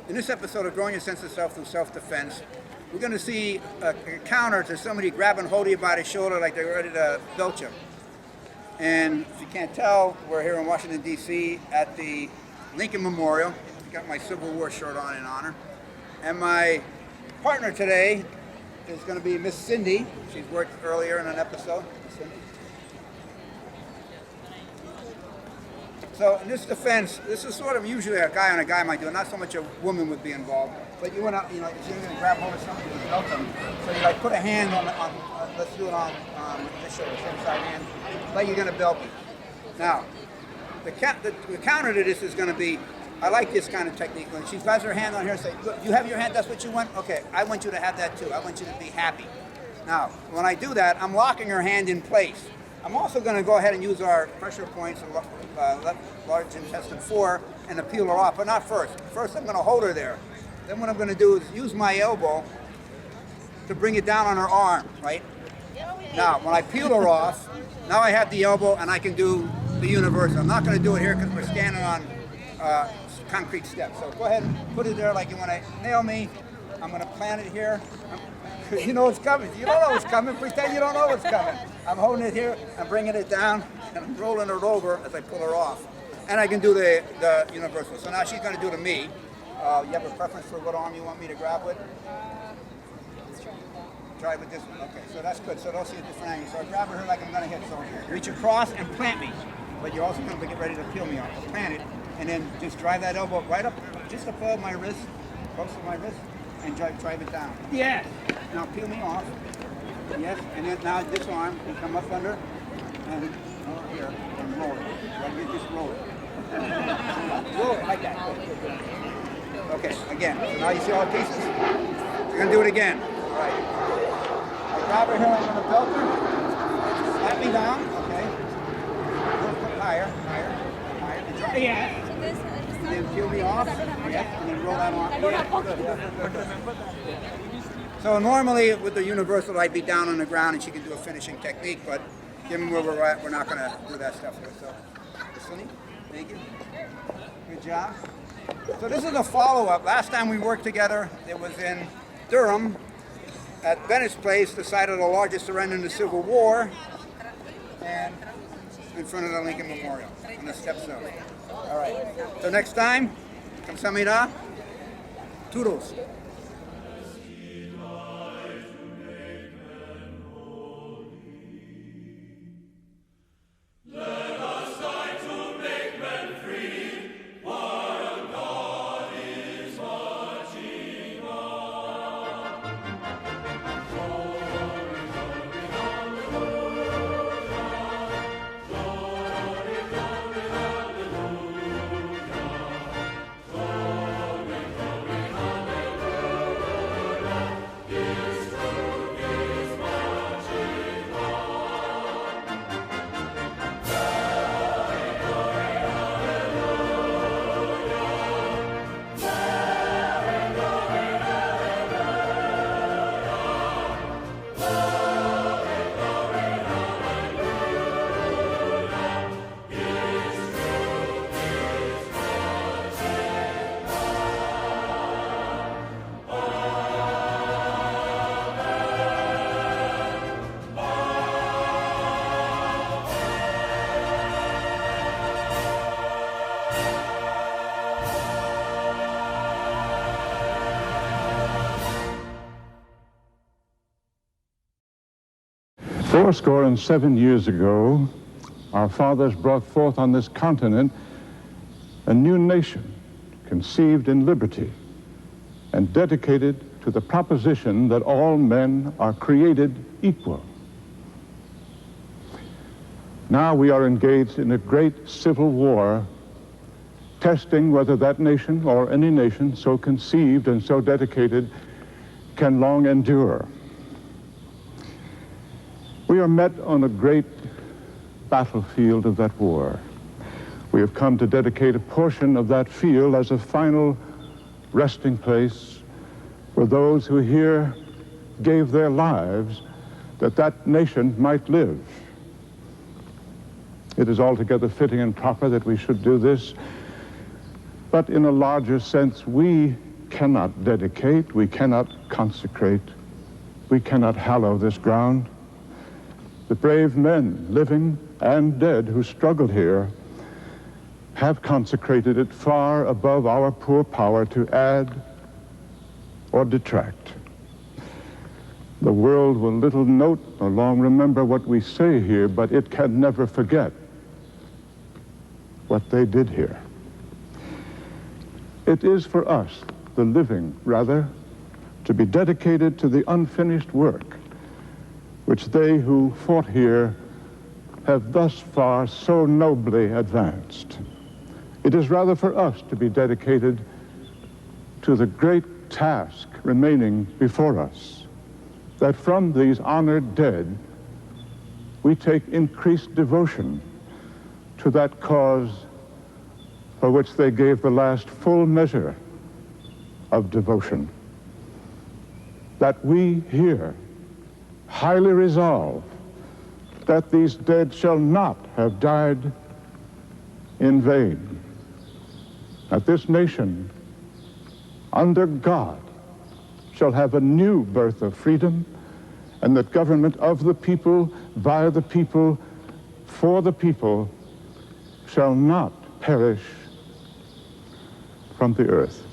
In this episode of Growing Your Sense of Self Through Self-Defense, we're going to see a counter to somebody grabbing hold of you by the shoulder like they're ready to belch you. And if you can't tell, we're here in Washington, D.C. at the Lincoln Memorial. I've got my Civil War shirt on in honor. And my partner today is going to be Miss Cindy. She's worked earlier in an episode. Miss Cindy. So in this defense, this is sort of usually a guy on a guy might do it. Not so much a woman would be involved. But you went out, if you're going to grab hold of somebody and belt them. So you like put a hand on let's do it on this shoulder, same side hand, like you're going to belt me. Now, the counter to this is going to be, I like this kind of technique. When she has her hand on here and say, look, you have your hand, that's what you want? Okay, I want you to have that too. I want you to be happy. Now, when I do that, I'm locking her hand in place. I'm also going to go ahead and use our pressure points, left large intestine 4, and to peel her off, but not first. First, I'm going to hold her there. Then what I'm going to do is use my elbow to bring it down on her arm, right? Now, when I peel her off, now I have the elbow and I can do the universal. I'm not going to do it here because we're standing on concrete steps. So go ahead and put it there like you want to nail me. I'm going to plant it here. You know what's coming. You don't know what's coming. Pretend you don't know what's coming. I'm holding it here. I'm bringing it down and I'm rolling it over as I pull her off. And I can do the universal. So now she's going to do to me. You have a preference for what arm you want me to grab with? Try with this one. Okay, so that's good. So they'll see a different angle. So I grab her like I'm going to hit. So reach across and plant me. But you're also going to get ready to peel me off. So plant it. And then just drive that elbow right up, just above my wrist, close to my wrist, and drive it down. Yes. Now peel me off. Yes. And then now this arm, you come up under, and over here, and roll it. Right here, just roll it. Roll it like that. Okay, again. So now you see all the pieces? You're going to do it again. All right. I grab her here, I'm going to belt her. Slap me down. Okay. Higher. Yeah. And then peel me off. Yeah. And then roll that on. Yeah. So normally with the universal, I'd be down on the ground and she can do a finishing technique, but given where we're at, we're not going to do that stuff here. So, Sunny, thank you. Good job. So this is a follow-up. Last time we worked together, it was in Durham at Bennett's Place, the site of the largest surrender in the Civil War, and in front of the Lincoln Memorial on the steps zone. All right. So next time, kamsahamnida, toodles. Fourscore and 7 years ago, our fathers brought forth on this continent a new nation conceived in liberty and dedicated to the proposition that all men are created equal. Now we are engaged in a great civil war, testing whether that nation or any nation so conceived and so dedicated can long endure. We are met on a great battlefield of that war. We have come to dedicate a portion of that field as a final resting place for those who here gave their lives that that nation might live. It is altogether fitting and proper that we should do this, but in a larger sense, we cannot dedicate, we cannot consecrate, we cannot hallow this ground. The brave men, living and dead, who struggled here have consecrated it far above our poor power to add or detract. The world will little note nor long remember what we say here, but it can never forget what they did here. It is for us, the living, rather, to be dedicated to the unfinished work which they who fought here have thus far so nobly advanced. It is rather for us to be dedicated to the great task remaining before us, that from these honored dead we take increased devotion to that cause for which they gave the last full measure of devotion. That we here highly resolve that these dead shall not have died in vain. That this nation, under God, shall have a new birth of freedom, and that government of the people, via the people, for the people, shall not perish from the earth.